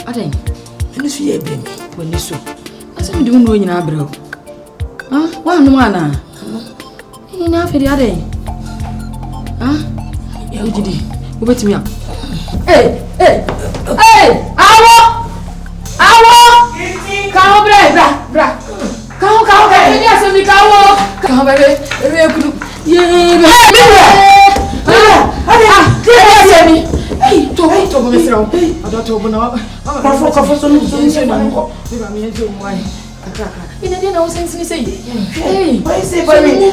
Aden. Eni so ye be me. Wani so. Asa me di mu no nyina abrɛ o. Ah, wa no ana. Ina afedi Aden. Ah? Ya ujidi. Obetimi am. Hey! Awo! Kawo bra. Kawo ka. Ni aso mi kawo. Kawo bebe kudu. Ye be. Hey, to go me sira. Ado to go na. Kofo so no na nko. Be ba mi enje mo ai. Kaka. Ina dia na wo sense ni sei. Hey, why say for me?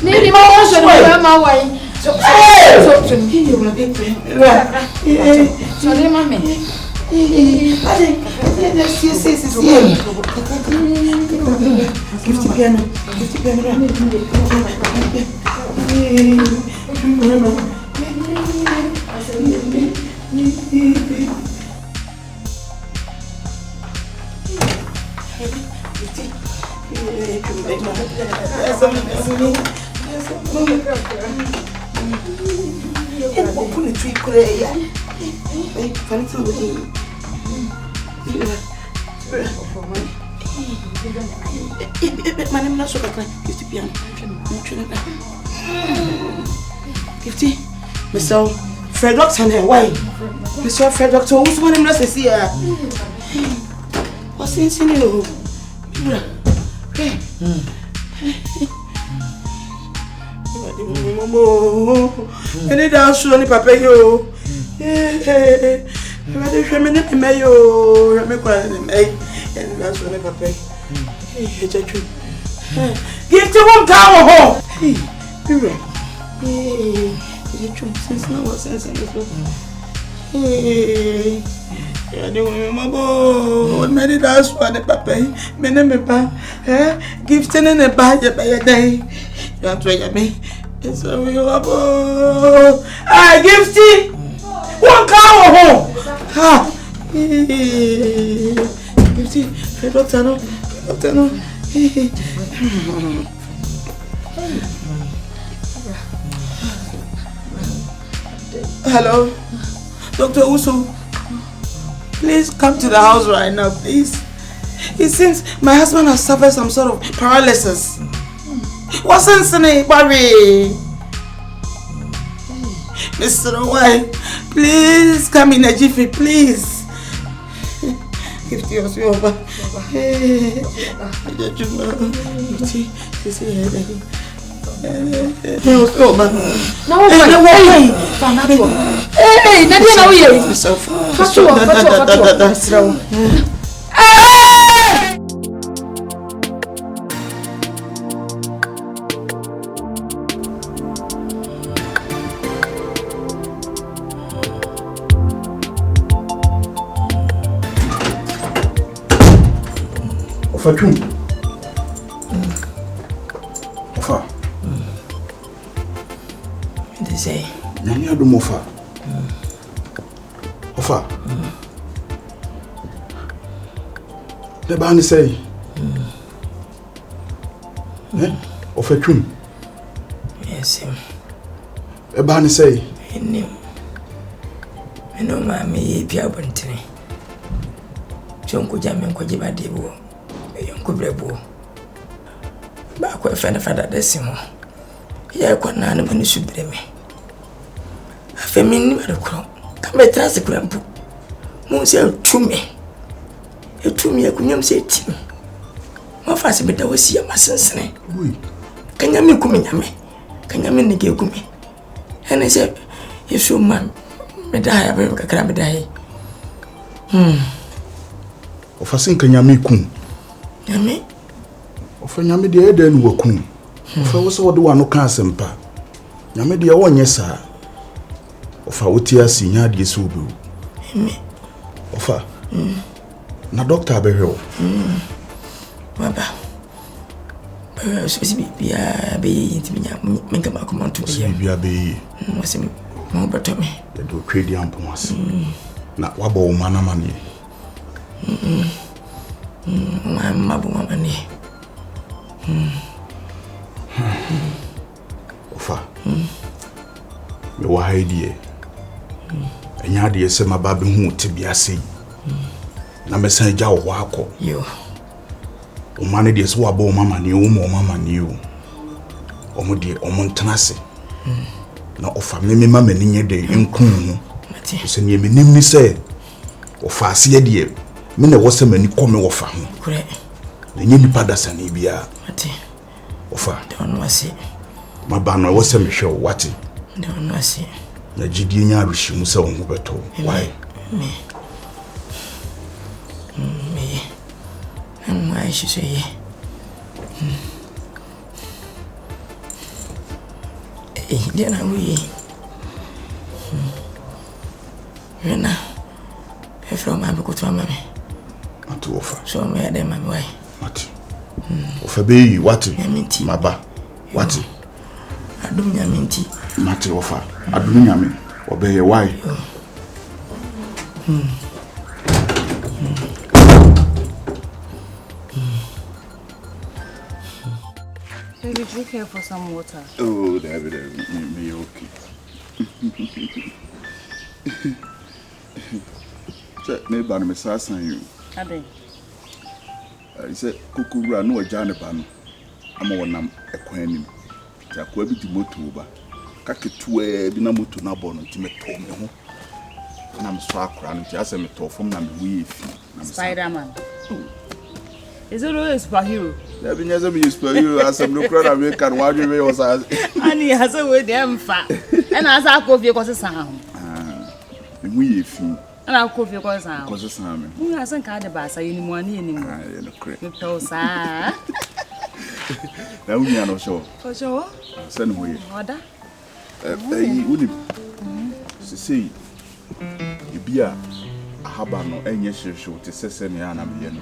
Maybe ma wo so no ma wai. So you will be so le mame. Give piano. Open the tree, Korea. Fancy with him. My name is Soka. 50 piano. 50. Mr. Fred Doctor, why? Mr. Fred Doctor, who's one name? Let's see here. What's in you? Momo, any dance on the papa yo. Hey, ready for me to me yo. I'm going to make and that's on the papa. Hey, give to one cow home. Hey, hey, since now what's sense in this book. Hey, I don't remember what many dance on the papa. Me name pa. Give ten in a bag by a day. You want to me? So we go. I give tea. One cow home. Ha. Give tea. Doctor no. Hello, Dr. Uso. Please come to the house right now, please. It seems my husband has suffered some sort of paralysis. What's in it, Barry? Mr. White, please come in a jiffy, please. Give to us over. Hey, Ofa. Say, Nani adu mofa. Ofa. The band say. Ofa twum. Yes, him. The band say. Him. I know mammy ye pia bontini. Jonko jamen ko jiba debo. Yonko brebo. Ba ko fena fada desimo. Ya ko na na bani subreme. Afemini madokro. Kambe trase kurampu. Mu se tume. Etumi akunyam se tim. Ma fa se beda wasi amasensene. Oui. Kanyame kumi nyame. Kanyame nige kumi. Ene se yesu man medaya be kakra medaya. Ofa sin kanyame kum. Nyame. Ofa nyame de eda nu wakum. Ofa wo se wo de wa no ka asempa. Nyame de wonye saa. Ofa woti asi nya de se obu. Ofa. Na doctor behwe. Baba. Baba so bia be intiminya menka ba ko monto bia. Bia be. Wase mo botome. De do trade ampo wase. Na waba wo mana mane. Mama bu mama ni. Ofa. Me wa haidie. Enya de se maba be hu te bia sei. na mesa ja wo akọ yo o mane de so abo mama ni o mama ni o omo de omo ntanase na ofa me mama ni nye de nkun ho se ni me nim ni se ofa ase ye de me na wo se mani kome wo fa ho kure na nye nipa dasa ni bia ati ofa de ono ase maba no wo se me hwe wate de ono ase na jidie nya arushimu se wo ho beto why me I should say then I will Rena from my book to mammy. Not to offer. So me at them, my way. What? Offer be what? Minty. Maba. What? I do me a minty. Mati offer. I do me a min. Obey why? Baby, drink here for some water. Oh, David, me okay. Me Bernice Asare you. Ade. I said kukura no jane ba no. Ama wonam ekwan nim. Ja kwa bi di moto ba. Ka ketua bi na moto na bo no ti me to me ho. Na me so akra no ti ase me to fom na me wi efi. Spider-Man. Is it always a superhero? There be never be superhero as some no crowd American why you was as Ani has a way them fat. And as I coffee cause sound. We efi. And I coffee cause sound. Cause sound. Who hasn't car the bass any money anymore? Ah, no crap. Me tell sa. Now we are no show. For sure. Send we. Order. Uni. See. Ibia ahaba no enye hwehwe te sese ne ana me no.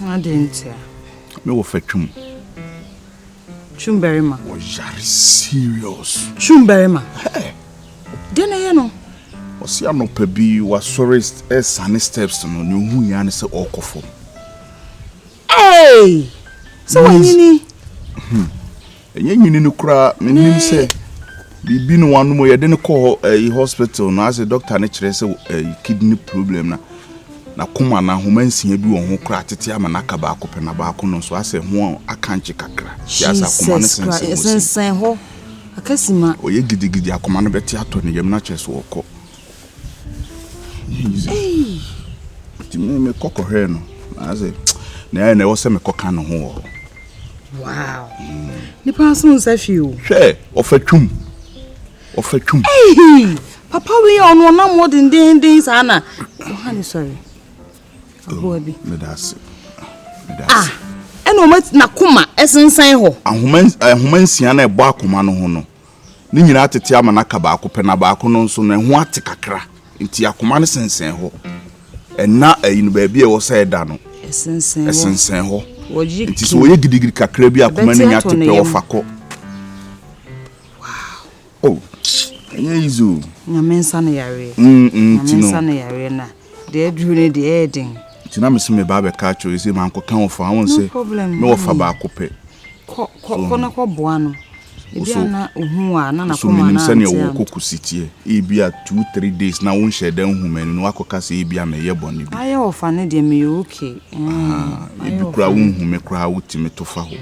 I didn't. Me wo fatwum. Chumberima. Oh, very serious. Chumberima. Hey. Dena ye no. O si am no pa bi wa sorry sane steps no ne hu ya ne se okofo. Hey. So wanyini. Enye nyini no kura me nim se bibi no wanu mo ye de ne call hospital no as a doctor ne kire se kidney problem na kuma na homansia bi won ho kra tete ama na ka ba ko pe na ba ko no so ase ho akanche kakra ya sa kuma ne sensen ho akasima oye gidigidi akoma no beti ato ne yem na cheso okọ eh ti me kokko he no ase na na wo se me kokka no ho wow ni paso nsafi o hwe ofatwum eh papa we ono na mo den sana honey sorry abobi me das ah eno mat na kuma esensan ho ahomansia na ebo akoma no ho no ni nyina atete ama na ka ba akopɛ na ba ako no nso na ho ate kakra nti akoma ne sensen ho ɛna ayi no ba bia wo sɛ da no esensen ho nti so ye gidigidi kakra bi akoma ne nya tepe wo fakɔ wow oh enye izu nyamensa na yare nyamensa na yare na de aduru ne de edin tina me se me ba be ka cho ese man ko kan wo fa won se me wo fa ba akopɛ ko na ko boa no ebi ana ohu a na so koma na so me wo kokusitie ebi a 2-3 days na won sheda hu mani no akoka se ebi a me ye boni bi aye ofa ne de me okay ebi kura won hu me kura wutime to fa ho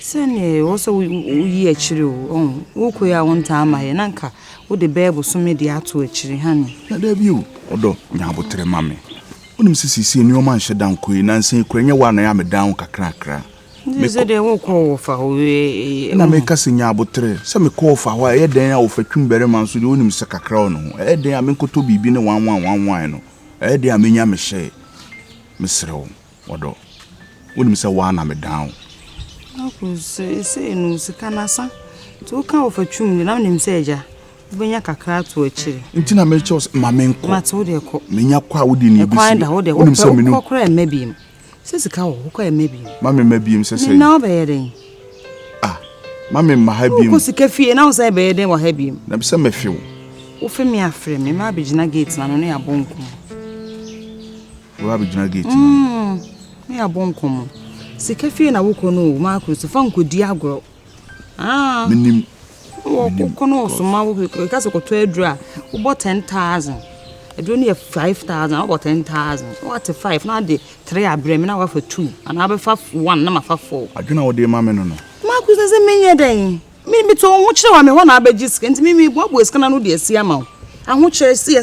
sene wo so yi akire o wo ko ya won ta ama ye nanka wo de bebo so me de ato akire ha ne na da bi o odo nya abotre mame onim sisi ni o man sheda nko yi na nsen kura nya wa na ya me dan kakra me se de wo ko fa ho na me ka se nya abotre se me ko fa ho e den a wo fatwum bere man so de onim se kakra no ho e den a me nkoto bibi ne 1111 no e den a me nya me hye me serew odo onim se wa na me dan ako se no se kanasa to ka wo fatwum na nim se eja benya kakra to akire ntina me chos ma me nko ma to de ko me nya kwa wo di ni bi onim se me no kokra emebim sisi ka wo ko emebim ma me mabiem sese na obeyeden ah ma me ma habiem ko sika fie na wo se beyeden wa habiem na be se me fiwo wo fe me afre me ma begina gate na no ya bonko wo begina gate me ya bonko sika fie na wo ko no ma ko so fa nkodi agro minim wo ko no so ma wo ka se ko to adura wo bo 10,000 I don't need 5,000, I got 10,000. What a 5? Now the 3 are bringing now for 2, and I'll be for 1, number for 4. I don't know what the mamma no. Marcus doesn't mean your day. Me to watch the one I bet just can't me what was going to do the sea amount. And what I see,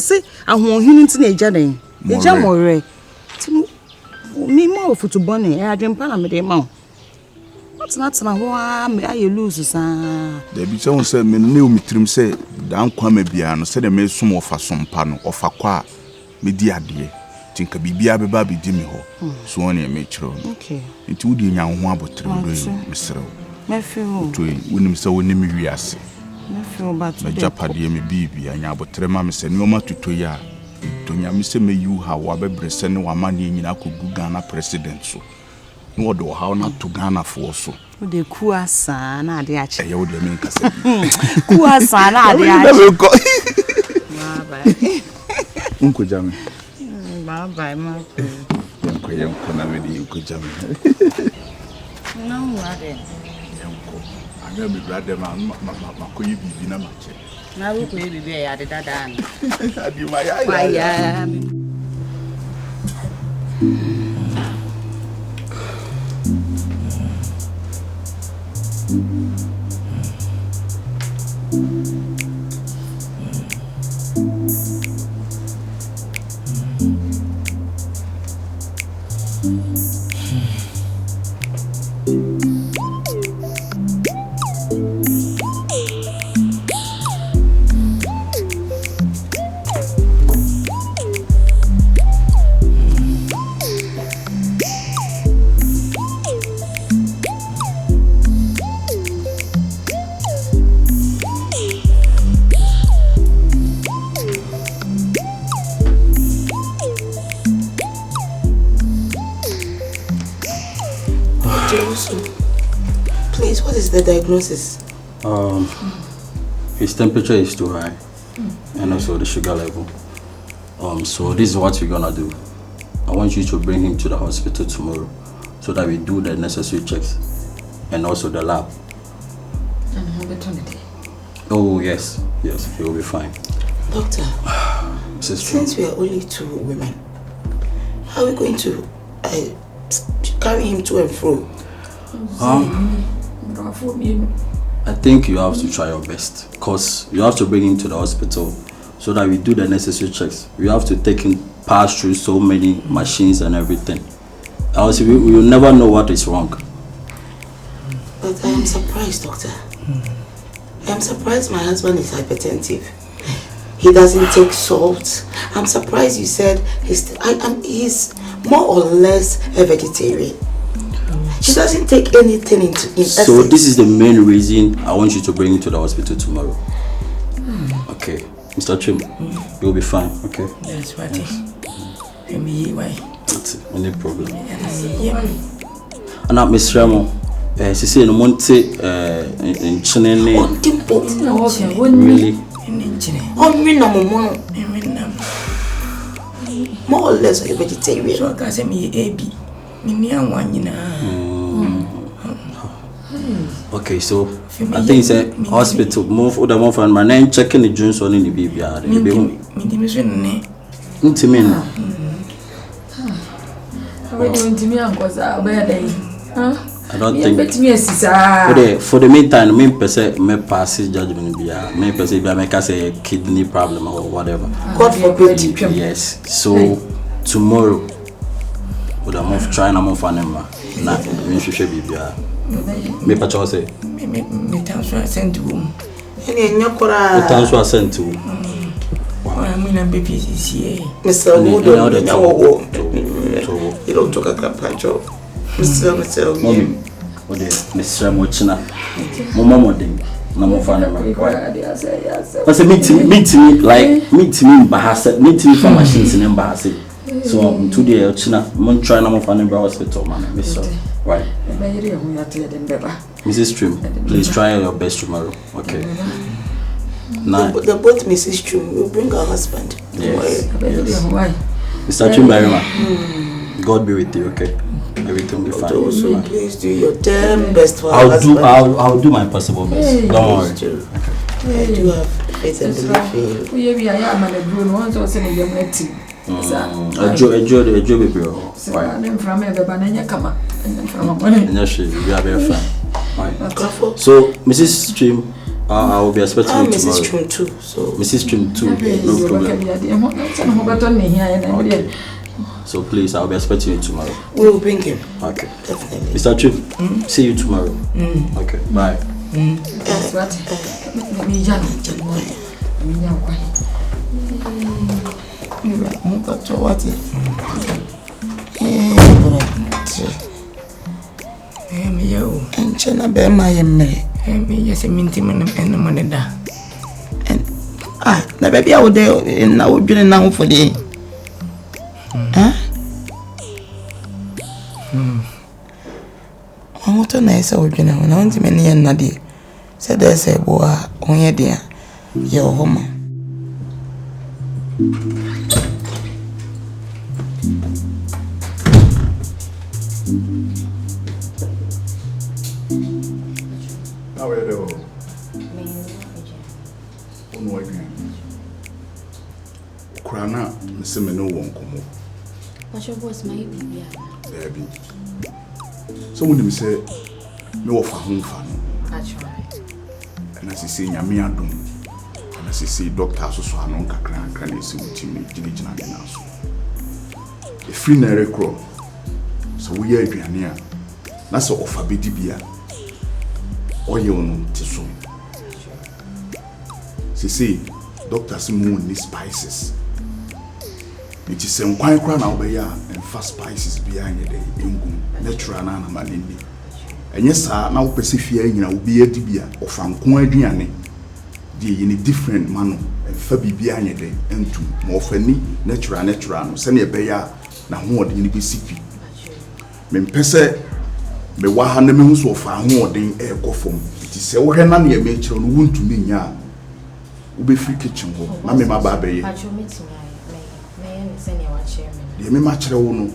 I want him into the journey. The jamore. Me more for to bonny, I dream Panama amount. What's not my why you lose, sir? There be someone said, me knew me trim say, down Kwame Biano, said a me some of a some pano of a qua, me dear dear. Think a bibia baby Jimmy ho, so on a metro. Okay. It would be young one but through Mr. Nephew, when him so name we are say. Nephew, but the Japadi me baby, and ya but Tremam said no more to Toya. Tonya Mr. May you have Wabber send no money in a could Ghana president so. No do how not to Ghana for so. The Kuasana, the Achi. I would make us. Kuasana, the Achi. Uncle Jammy. Bye, Mark. Uncle Jammy. No, I never rather my could be dinner match. Now we could be there at the Dadan. I do my eye. Please, what is the diagnosis? His temperature is too high, and also the sugar level. So this is what we're gonna do. I want you to bring him to the hospital tomorrow, so that we do the necessary checks, and also the lab. And opportunity. Oh yes, he will be fine. Doctor, since we are only 2 women, how are we going to carry him to and fro? I think you have to try your best, because you have to bring him to the hospital so that we do the necessary checks. We have to take him pass through so many machines and everything. Else we will never know what is wrong. But I am surprised, doctor. I am surprised my husband is hypertensive. He doesn't take salt. I'm surprised you said he's more or less a vegetarian. She doesn't take anything in essence. So this is the main reason I want you to bring him to the hospital tomorrow. Okay, Mr. Trim, you'll be fine, okay? Yes, what is? That's it, no problem. And now, Miss Ramo, she said no monte in Chinese. Really? More or less a vegetarian. So I can say me AB. Okay, so I think it's a hospital. Move or the move and my name checking the Jones on in the baby. I don't think. For the meantime, me person me pass judgment be me person be make us a kidney problem or whatever. God forbid. Yes. So tomorrow, would I move trying to move on him? Nah, me should be me patrol say. Me transfer sent to him. The transfer sent to. I'm in a baby here. Mr. Wood, you don't talk about Pancho. Mr. Mommy, what is Mr. Mochina? Mama Moding, no fan. I said, meet me, like, meet me, Bahasa, meet me for machines in Bahasa. So, today, China, I'm trying to find a hospital, man. Mr. Right. Mrs. Trim, please try your best tomorrow, okay? Now, the both Mrs. Trim will bring her husband. Yes. Mr. Trim Barima, God be with you, okay? Everything will be fine. Also, please do your damn best for I'll do my possible best. Don't worry. I do have faith and belief in you. We are young and a grown one, so send a young lady. A job, I'm from a banana come up and from money. we are very fine. So, Mrs. Stream, I will be expecting you tomorrow. Mrs. Stream too. So Mrs. Stream too, no problem. So please, I'll be expecting you tomorrow. we'll bring him. Okay. Definitely. Mr. Stream, see you tomorrow. Okay, bye. That's what me, Johnny. Doctor, what is and China bear my me. Yes, a minty man and the money da. And the baby out there and now doing now for the I want to nice old general. I want many and Nadia said there's a boy on your dear. Your home. How are you? No again. Krana, Miss Meno won't come. What's your boss, my baby? Baby. Someone say, no for home fan. That's right. And as you say, Yamiadum. And as you say, Doctor Susano Kakran, can you see what you mean? Diligent enough. A free nere crow. So we are Adriania. That's all of a bidibia. Or you know, Tissot. She say, Doctor Simon needs spices. It is some quite crown over here and fast spices behind the Ingum, natural and manindi. And yes, sir, now Pacific will be a dibia or from Quadiane. In a different manner and Fabi behind the and to more funny, natural, send a bear, now more than the city. Men Pesse, me wahane me so far more than air coffin. It is a Henani a nature wound to me, ya. Ube free kitchen, Mamma Baby. The Mimachero.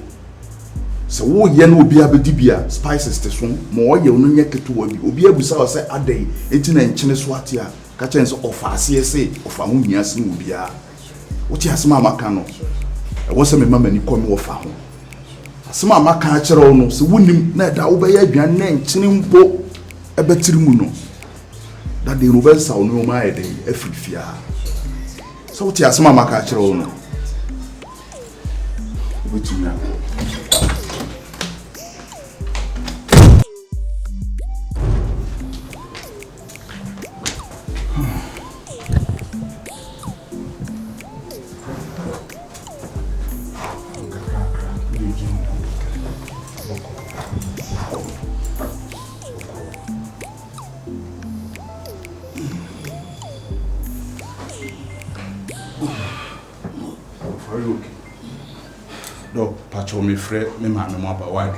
So, yen will be a bedibia, spices this one, more you no yet to be able to say a day, 18 and Chineswatia, catchings of our CSA, of our own yasin will be a. What has Mamma Cano? I was a mamma and you call me of our. Some Mamma Catcher, so wouldn't let obey your name, Chinimbo, a betrimuno. That the Rubens are no my day, a free fear. So, what has Mamma Catcher? Which you know. Me friend, me man, me mama, why?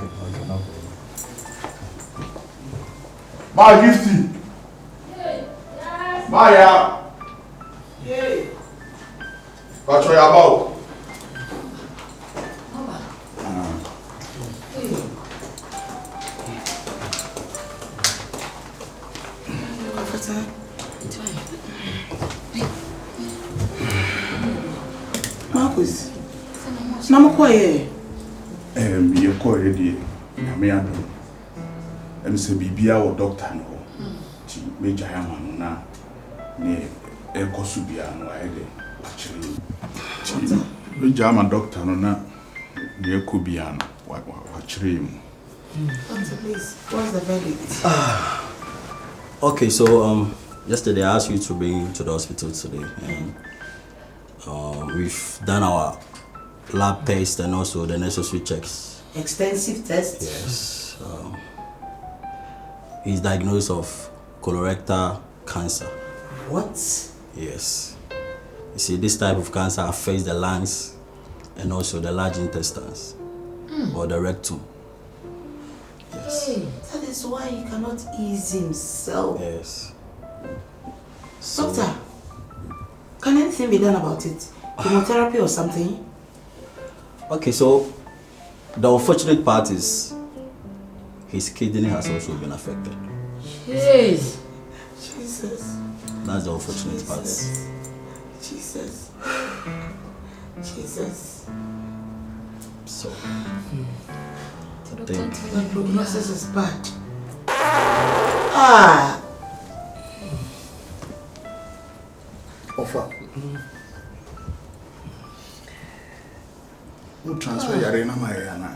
Bye, Gifty. Bye, ya. Hey. What's your about? Marcus, Mama, quiet. You call ready, Yamiadum. And say, be our doctor, no. Major Yaman, na near a Cosubiano, actually. Major doctor, no, near Cubiano, what dream. Doctor, please, what's the verdict? Okay, so yesterday I asked you to bring him to the hospital today, and we've done our lab test and also the necessary checks. Extensive tests? Yes. He's diagnosed of colorectal cancer. What? Yes. You see, this type of cancer affects the lungs and also the large intestines or the rectum. Yes. Hey, that is why he cannot ease himself. Yes. Doctor, can anything be done about it? Chemotherapy or something? Okay, so the unfortunate part is his kidney has also been affected. Yes. Jesus. That's the unfortunate part. Jesus. Jesus. So, the prognosis is bad. Ah! Offer. Who transfer your arena, Mariana?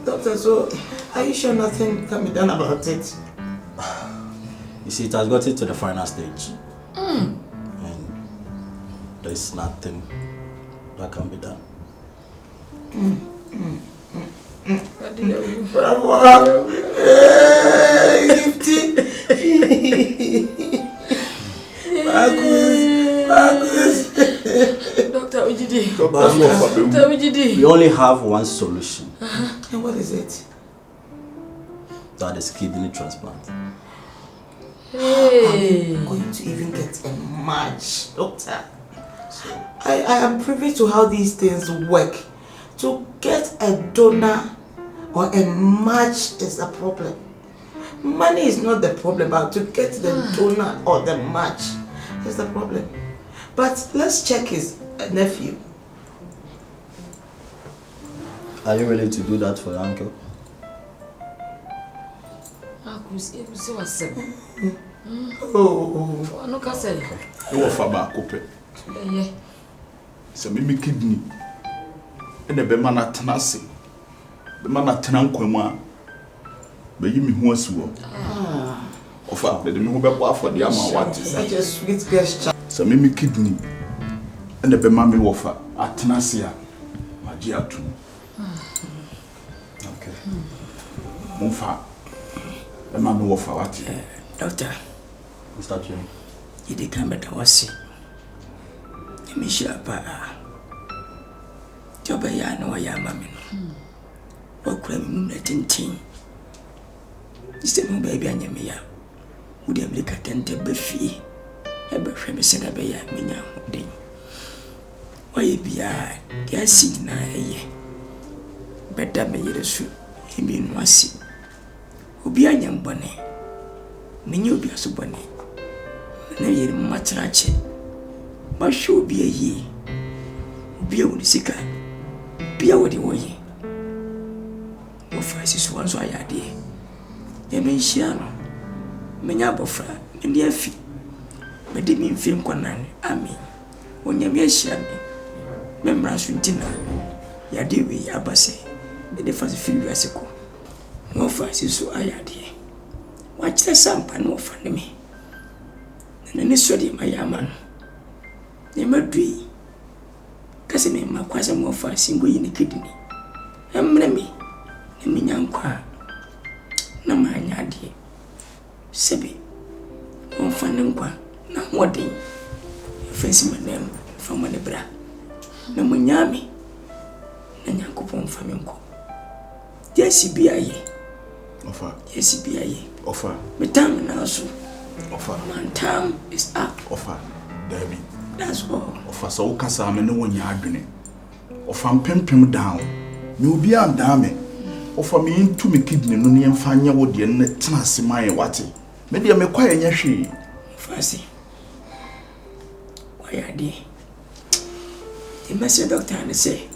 Doctor, so are you sure nothing can be done about it? you see, it has gotten to the final stage. And there's nothing that can be done. Doctor Ujidi. Doctor Ujidi. We only have one solution. And what is it? That is kidney transplant. Hey. I'm going to even get a match, doctor. So, I am privy to how these things work. To get a donor or a match is a problem. Money is not the problem, but to get the donor or the match is the problem. But let's check his nephew. Are you ready to do that for your uncle? Oh, no, Castle. You are far back, Cope. So, Mimi kidney. And the Bemana Tanasi. Bemana Tananquema. But you mean once more. Offer the move for the Ama what is such a sweet gesture. So, Mimi kidney. And the Bemami offer at Tanasia. Magiatu. Okay. Mufa. Bemami offer what? Doctor. Mr. Jim. You did come at Wasi. You miss your pa. Jobaya no ya mammy. What crime letting teen? Is the no baby and Yamia? Would you look at them to be free? Ever from a Senabaya, Mina, Ding. Why be I? Dear Signa, better may you shoot him in Wasi. Who be a young bonnet? Menu be a subonnet. Nay, much ratchet. But sure be a ye. Be a Unisika. Be a what you way. No Francis once I had ye. Ye may share. Menya bofra, and dear feet. But did me film Conan, I mean, when you may share me. Members with dinner. Ya dewi ya base. The first few years ago. No Francis so I had ye. Watch the sampa no for me. And then sorry, my yaman. Never dream. Casimir, my cousin more for single in the kidney. Me, and me young qua. No, my yadi. Sebi. One finding qua. No more day. Fancy my name from my bra. No more yammy. And Yankupon Faminko. Yes, be a ye. Offer. Yes, be a ye. Offer. My time now, so. Offer. My time is up. Offer. Debbie. That's all. Offer so Casa, no one yarding. Offer pim down. You be on damn. Offer me into me kidney, no name fanya would ye net tenasi my watty. Maybe I may quite a she. Fancy. Why are they? The message doctor and say,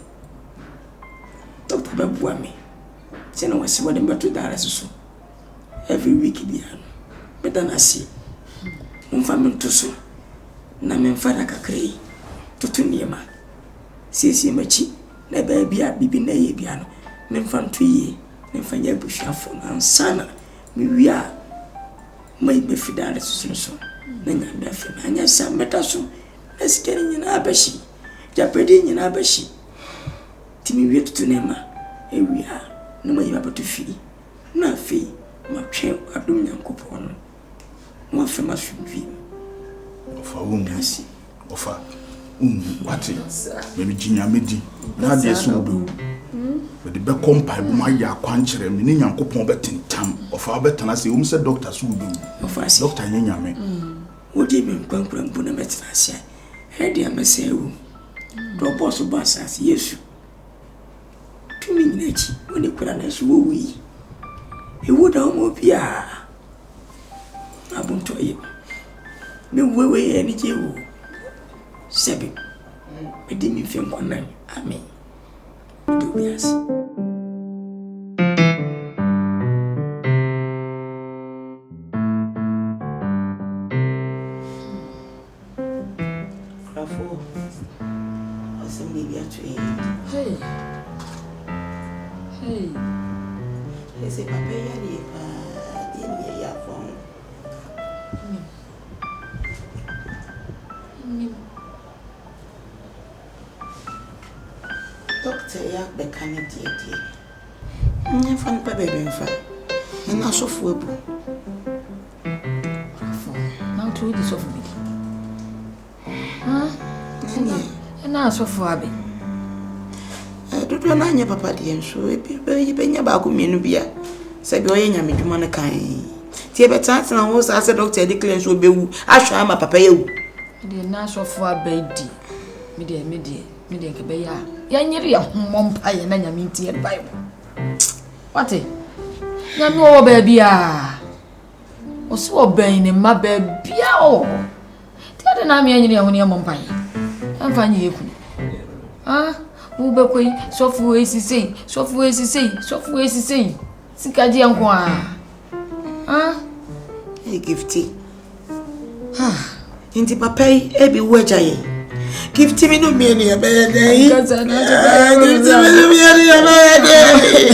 Dr. Babuami. Say no, I see what I'm about to die so. Every week be on. But then I see. Family to so. Na me mfana kakrai. Tutu niema. Sisi machi. Na baby a bibi na ye bia no. Me mfan tu ye. Me mfanya bushafo na sana. Me wia. Mai be fidare so so. Na nya be fe na nya sam meta so. Na sikeri nyina abashi. Japedi nyina abashi. Timi wie tutu niema. E wia. Na mai ba to fi. Na fi. Ma twen adum nyankopon no. Mo fe ma subi. Offer woman, offer what? Maybe Ginia Medi, now there's no do. But the back company, my ya quancher, meaning Uncle Pombetin Tam, of our better, as you said, doctors who do. Of us, Doctor Yame. What do you mean, Conqueror Bonametrasia? Head dear Messeu. Drop also bassas, yes. 2 minutes when you put an as we. He would almost be a abunto him. No way, any you. Sebi. I didn't feel one night. I mean, do yes. Doctor Yak Becani dear. From Baby and I so full. Now to this of me. Huh? And now so far be. I don't know your papa dear, so if you been about Minubia, said your young man kind. Tia chance and I was as a doctor declares will be I shall my papa you. The national for baby. Media Cabaya. Yanyeria, Mom Pie and Yaminti and Bible. What it? No, baby. Or so obeying in my baby. Tell the Nami when you're Mom Pie. I'm fine, you. Ah, Ubeque, soft ways to say, soft ways to say, soft ways to say. Sikaji and ah, a gifty. Ah, into papa, every word I. Give to me no money a bad day. Give to me no money a bad day.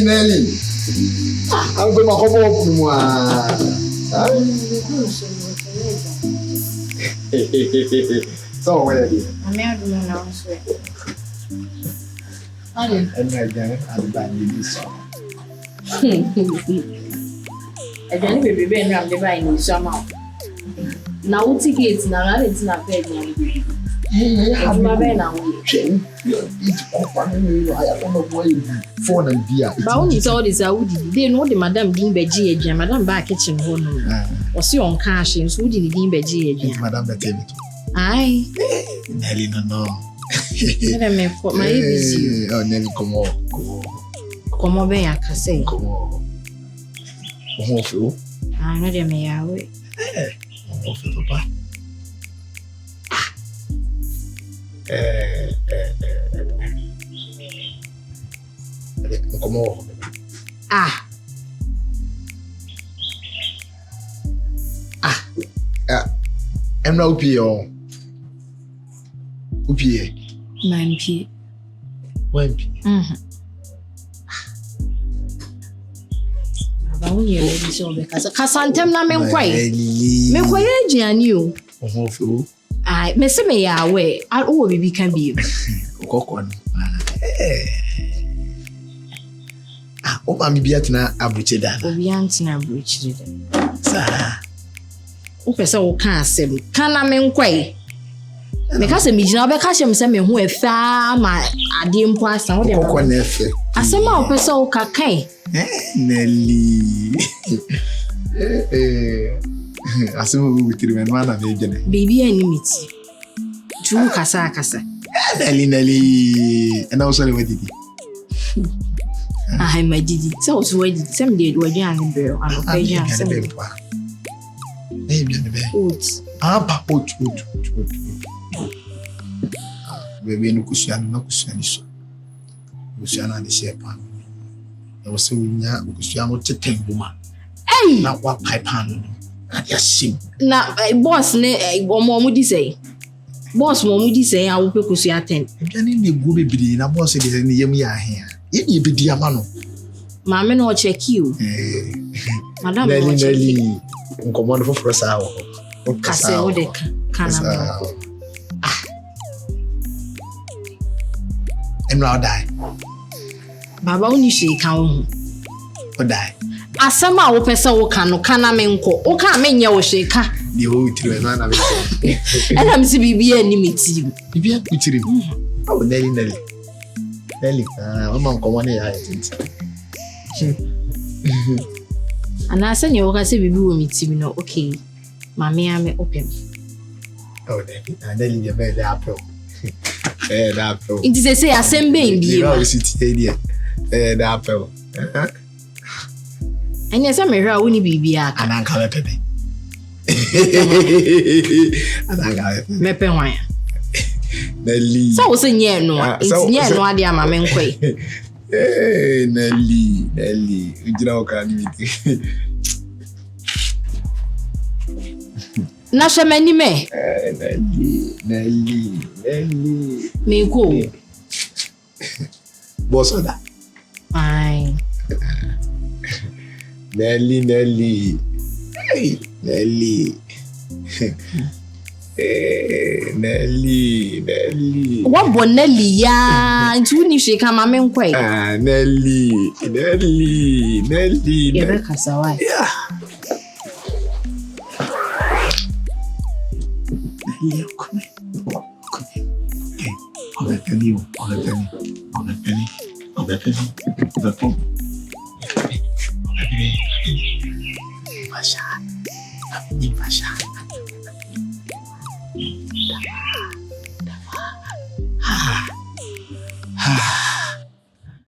Nelly. I'm going to come up with moi. So, where are you? I'm out of my house. And my dad, I'm buying this song. I don't be been around the buying somehow. Now, tickets, now it's not paid. I'm my bed now. It's company. I don't know why you phone and beer. But only saw this, I would. They know the Madame Dean Beji, Madame back kitchen home. Or see on cash and so did Dean Beji. Madame Betemito. Aye. Nelly, no. Let me put my ABC. Oh, Nelly, come on. Come on, I can say. Come on. Come I know they may away. Papa. Come on. I'm not Upie. Mampi. Wempi. About you, lady, so because Cassantem na men quay. Me quay Gianio. I miss me away. I'll all be can be. Cocoon. Oh, I'm Beatina Abucheda. Obiantina Bruchid. Sir. Opesa can't say, can I men quay? Because a midnight because I'm saying who a far my adim pass and what they're I say my opesa cacay. Nelly. I saw with the man of the baby enmity. True Casa. Nelly, and also what did he? I my did it. So wedding some day were young girl and a young Oots. Baby, no cushion, no cushion. Luciana the shape. I was so young, Luciano to take woman. Hey, now what pipe hand? I just sing. Now, boss, one more would say. Boss, one would say, I will pick you attend. If you need the good baby, and I was it in the Yamia here. If you be Diamano, Mamma, no check you. Madame, Nelly, come on for us hour. Cassel, the canna. And now die. Baba only she can die. Asama wo pesa wo ka no kana menko wo ka menya wo sheka the whole tree na na be and am si bibia ni meti bibia kutiri oh Nelly mama nko wona ya tinti And I send you say we do meet him no okay. Mommy am open. Oh, and then you bed apple. Eh, apple. It is say assemble in You know sit here. Eh, apple. And yes, I'm a woni bibia. And uncle Pepe. And uncle Mepe wan. Nelly. So we say nye no. It's nye no ade ama me nkoi. Eh, Nelly. Ujira oka ni. Na shemani me. Nelly. Me ko. Boss oda. Fine. Nelly. Hey, Nelly. Nelly. What bon Nelly ya? Nti woni hwe ka ma me nkoi. Ah, Nelly. Ebe kasa why? Yeah. Nelly, come here. Okay. On the penny. Fasha. Ah.